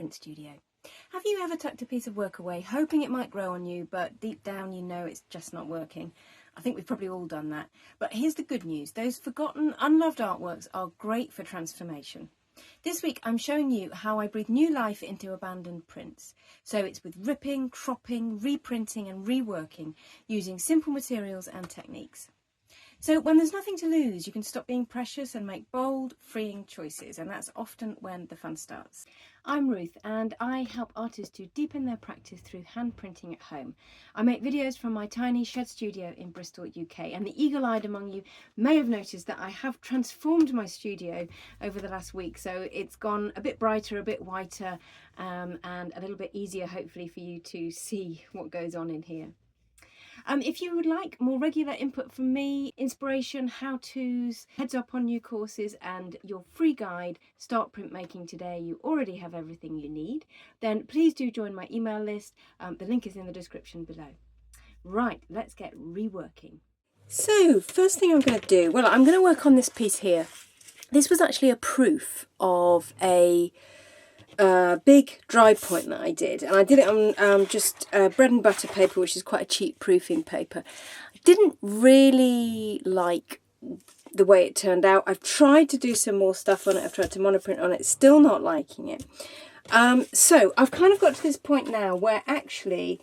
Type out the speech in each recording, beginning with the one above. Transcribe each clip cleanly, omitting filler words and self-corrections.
print studio. Have you ever tucked a piece of work away hoping it might grow on you, but deep down you know it's just not working? I think we've probably all done that. But here's the good news. Those forgotten, unloved artworks are great for transformation. This week I'm showing you how I breathe new life into abandoned prints. So it's with ripping, cropping, reprinting and reworking using simple materials and techniques. So when there's nothing to lose, you can stop being precious and make bold, freeing choices, and that's often when the fun starts. I'm Ruth and I help artists to deepen their practice through hand printing at home. I make videos from my tiny shed studio in Bristol, UK, and the eagle-eyed among you may have noticed that I have transformed my studio over the last week, so it's gone a bit brighter, a bit whiter, and a little bit easier hopefully for you to see what goes on in here. If you would like more regular input from me, inspiration, how-tos, heads up on new courses and your free guide, Start Printmaking Today, you already have everything you need, then please do join my email list. The link is in the description below. Right, let's get reworking. So, first thing I'm going to do, well, I'm going to work on this piece here. This was actually a proof of a big dry point that I did, and I did it on just bread and butter paper, which is quite a cheap proofing paper. I didn't really like the way it turned out. I've tried to do some more stuff on it, I've tried to monoprint on it, still not liking it. So I've kind of got to this point now where actually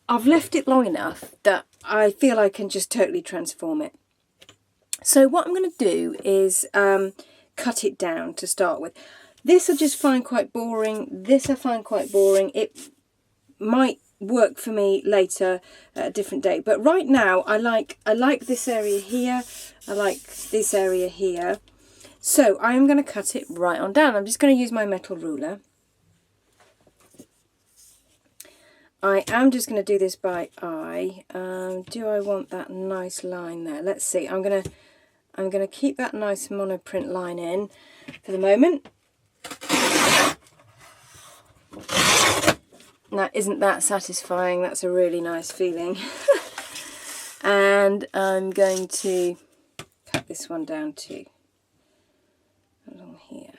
I've left it long enough that I feel I can just totally transform it. So what I'm going to do is cut it down to start with. This I just find quite boring. This I find quite boring. It might work for me later at a different date. But right now I like this area here. I like this area here. So I am going to cut it right on down. I'm just going to use my metal ruler. I am just going to do this by eye. Do I want that nice line there? Let's see. I'm going to keep that nice monoprint line in for the moment. Now, isn't that satisfying? That's a really nice feeling. And I'm going to cut this one down too, along here.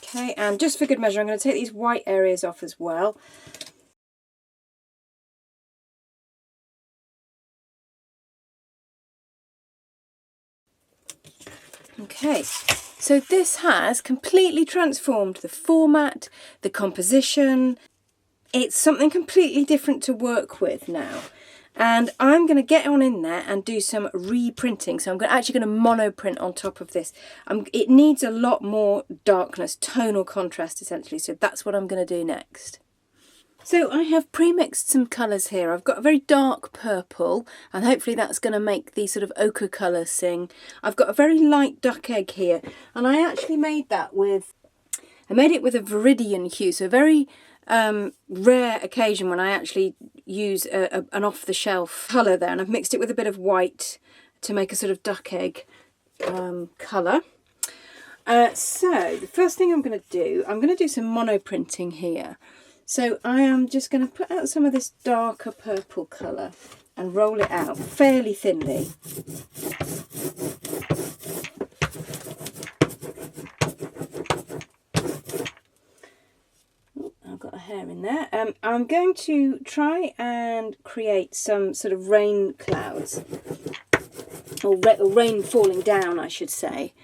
Okay, and just for good measure, I'm going to take these white areas off as well. Okay, so this has completely transformed the format, the composition. It's something completely different to work with now. And I'm going to get on in there and do some reprinting. So I'm actually going to monoprint on top of this. It needs a lot more darkness, tonal contrast essentially. So that's what I'm going to do next. So I have pre-mixed some colours here. I've got a very dark purple, and hopefully that's going to make the sort of ochre colour sing. I've got a very light duck egg here, and I actually made that with, a viridian hue, so a very rare occasion when I actually use an off-the-shelf colour there, and I've mixed it with a bit of white to make a sort of duck egg colour. So the first thing I'm going to do some monoprinting here. So I am just going to put out some of this darker purple colour and roll it out fairly thinly. Oh, I've got a hair in there. I'm going to try and create some sort of rain clouds, or rain falling down I should say,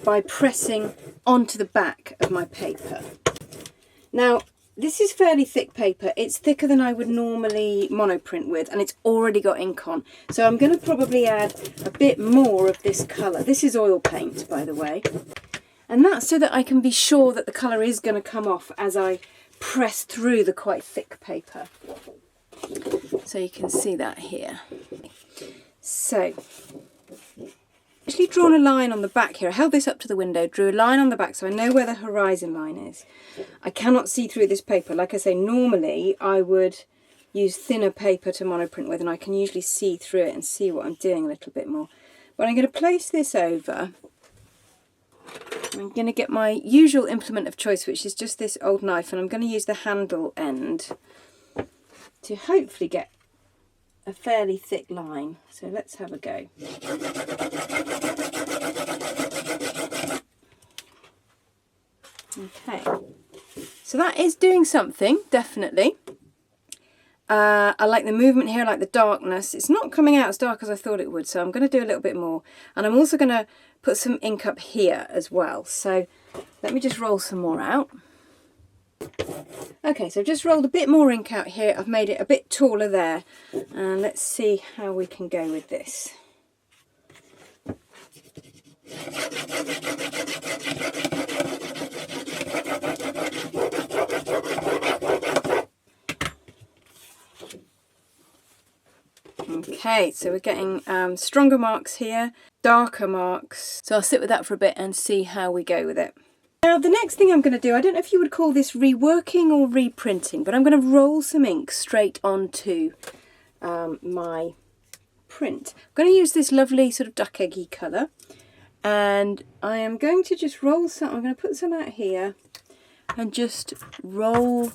by pressing onto the back of my paper. Now, this is fairly thick paper. It's thicker than I would normally monoprint with, and it's already got ink on. So I'm going to probably add a bit more of this colour. This is oil paint, by the way. And that's so that I can be sure that the colour is going to come off as I press through the quite thick paper. So you can see that here. So, actually drawn a line on the back here. I held this up to the window, drew a line on the back so I know where the horizon line is. I cannot see through this paper. Like I say, normally I would use thinner paper to monoprint with, and I can usually see through it and see what I'm doing a little bit more. But I'm going to place this over. I'm going to get my usual implement of choice, which is just this old knife, and I'm going to use the handle end to hopefully get a fairly thick line. So let's have a go. Okay, so that is doing something, definitely. I like the movement here, I like the darkness. It's not coming out as dark as I thought it would, so I'm going to do a little bit more. And I'm also going to put some ink up here as well. So let me just roll some more out. Okay, so I've just rolled a bit more ink out here. I've made it a bit taller there. And let's see how we can go with this. Okay, so we're getting stronger marks here, darker marks. So I'll sit with that for a bit and see how we go with it. Now the next thing I'm going to do, I don't know if you would call this reworking or reprinting, but I'm going to roll some ink straight onto my print. I'm going to use this lovely sort of duck eggy colour, and I am going to just roll some, I'm going to put some out here and just roll.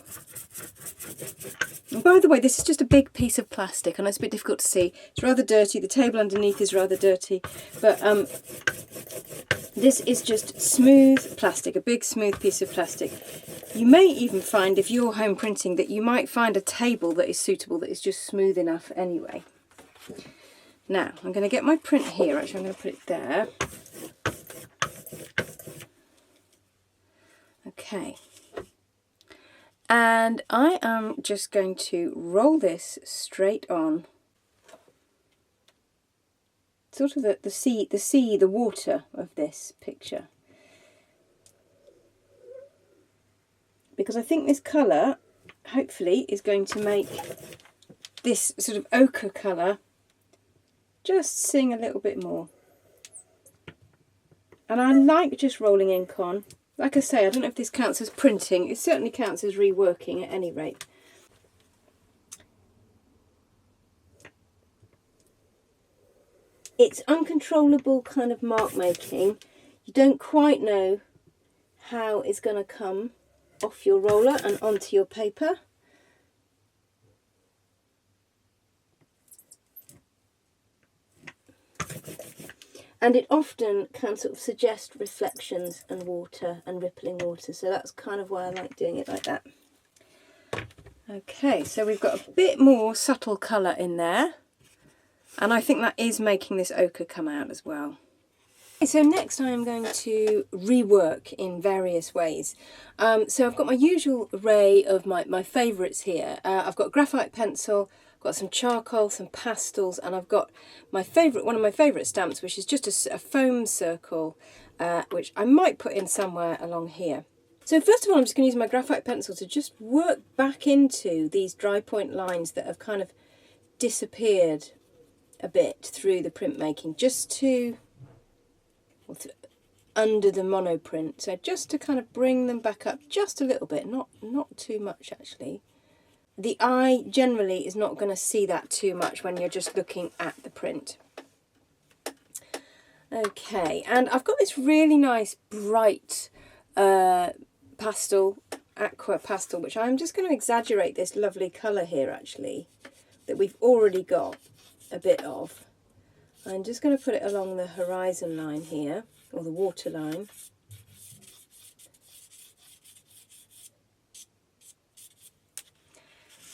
And by the way, this is just a big piece of plastic, and it's a bit difficult to see. It's rather dirty. The table underneath is rather dirty, but this is just smooth plastic, a big smooth piece of plastic. You may even find, if you're home printing, that you might find a table that is suitable, that is just smooth enough anyway. Now, I'm going to get my print here. Actually, I'm going to put it there. Okay. And I am just going to roll this straight on, sort of the water of this picture. Because I think this colour, hopefully, is going to make this sort of ochre colour just sing a little bit more. And I like just rolling ink on. Like I say, I don't know if this counts as printing. It certainly counts as reworking at any rate. It's uncontrollable kind of mark making. You don't quite know how it's going to come off your roller and onto your paper. And it often can sort of suggest reflections and water and rippling water. So that's kind of why I like doing it like that. Okay, so we've got a bit more subtle colour in there. And I think that is making this ochre come out as well. Okay, so next I am going to rework in various ways. So I've got my usual array of my favourites here. I've got graphite pencil, got some charcoal, some pastels, and I've got my favourite, one of my favourite stamps, which is just a foam circle, which I might put in somewhere along here. So first of all, I'm just going to use my graphite pencil to just work back into these dry point lines that have kind of disappeared a bit through the printmaking, just to, under the monoprint. So just to kind of bring them back up just a little bit, not too much actually. The eye generally is not going to see that too much when you're just looking at the print. Okay, and I've got this really nice bright pastel, aqua pastel, which I'm just going to exaggerate this lovely colour here actually, that we've already got a bit of. I'm just going to put it along the horizon line here, or the water line.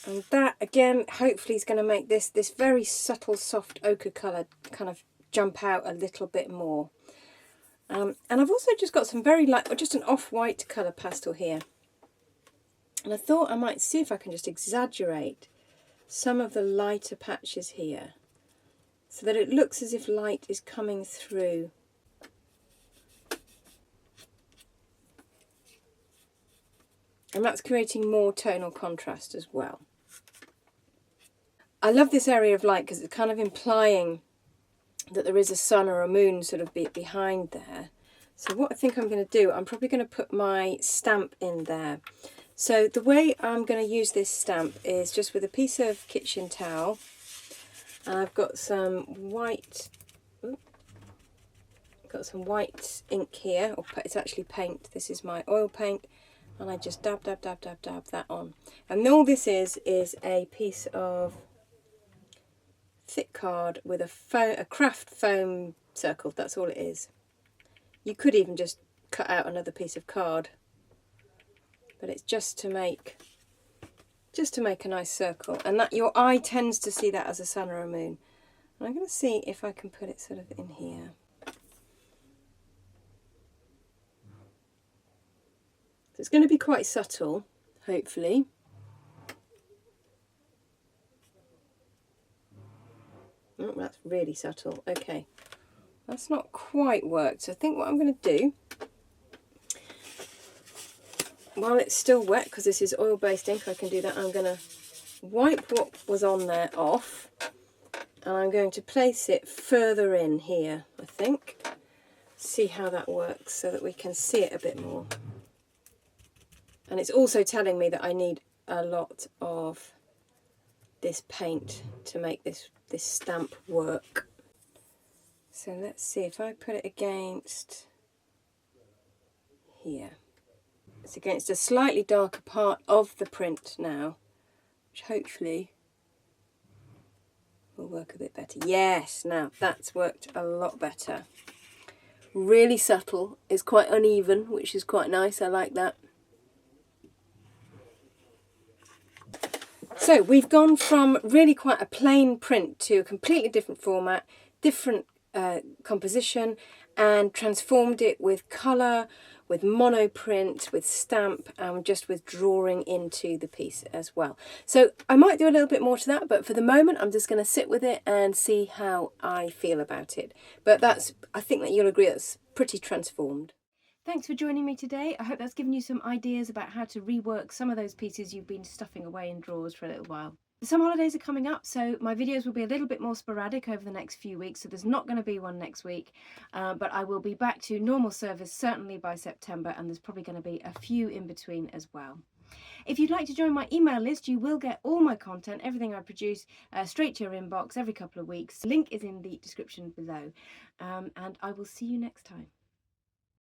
And that, again, hopefully is going to make this very subtle, soft ochre colour kind of jump out a little bit more. And I've also just got some very light, or just an off-white colour pastel here. And I thought I might see if I can just exaggerate some of the lighter patches here, so that it looks as if light is coming through. And that's creating more tonal contrast as well. I love this area of light because it's kind of implying that there is a sun or a moon sort of behind there. So what I think I'm going to do, I'm probably going to put my stamp in there. So the way I'm going to use this stamp is just with a piece of kitchen towel. And I've got some white, ink here, or it's actually paint. This is my oil paint. And I just dab that on. And all this is a piece of thick card with a craft foam circle. That's all it is. You could even just cut out another piece of card, but it's just to make a nice circle, and that your eye tends to see that as a sun or a moon. And I'm going to see if I can put it sort of in here. So it's going to be quite subtle, hopefully. Oh, that's really subtle. Okay, that's not quite worked. So I think what I'm going to do, while it's still wet, because this is oil-based ink, I can do that, I'm going to wipe what was on there off, and I'm going to place it further in here, I think. See how that works so that we can see it a bit more. And it's also telling me that I need a lot of this paint to make this stamp work. So let's see if I put it against here. It's against a slightly darker part of the print now, which hopefully will work a bit better. Yes, now that's worked a lot better. Really subtle, it's quite uneven, which is quite nice, I like that. So we've gone from really quite a plain print to a completely different format, different composition, and transformed it with colour, with monoprint, with stamp, and just with drawing into the piece as well. So I might do a little bit more to that, but for the moment I'm just going to sit with it and see how I feel about it. But I think that you'll agree that's pretty transformed. Thanks for joining me today. I hope that's given you some ideas about how to rework some of those pieces you've been stuffing away in drawers for a little while. Some holidays are coming up, so my videos will be a little bit more sporadic over the next few weeks, so there's not going to be one next week, but I will be back to normal service certainly by September, and there's probably going to be a few in between as well. If you'd like to join my email list, you will get all my content, everything I produce, straight to your inbox every couple of weeks. The link is in the description below, and I will see you next time.